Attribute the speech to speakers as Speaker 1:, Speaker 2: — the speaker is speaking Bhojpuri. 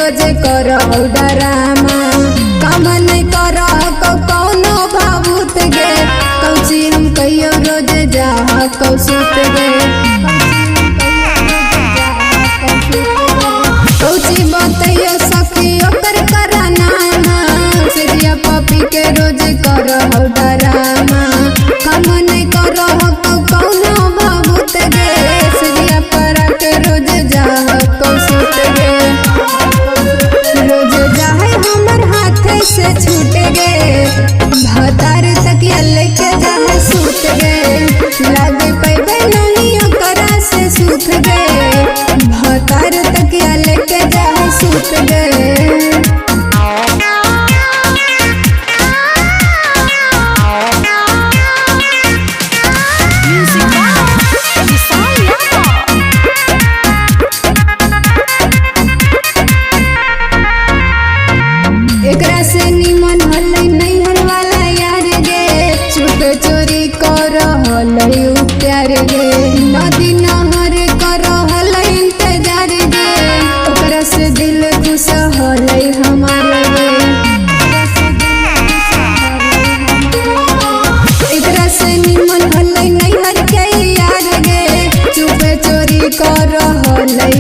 Speaker 1: रोजे कर डरामा काम नहीं कर कौनो भावुत गे कौची हम कहियो रोजे जा कौसुत गे कौची बतैयो सखी ओकर कराना सिरिया पपी के रोजे कर डरामा काम नहीं कर कौनो भावुत गे सिरिया पर के रोजे जा कौसुत गे रोज जाए हमर हाथ से छूट गे भतार तकिया लेके जाए सूत गे लागे पैबे नहीं ओकरा से सूत गे भतार तकिया लेके जाए सूत गे एकरा से निमन हलै नैहर वाला यार गे चुप चोरी कर हलै प्यार गे नदी नहर कर हलै इंतजार गे ओकरा से दिल खुश हलै हमार गे एकरा से निमन हलै नैहर के यार गे चुप चोरी कर हलै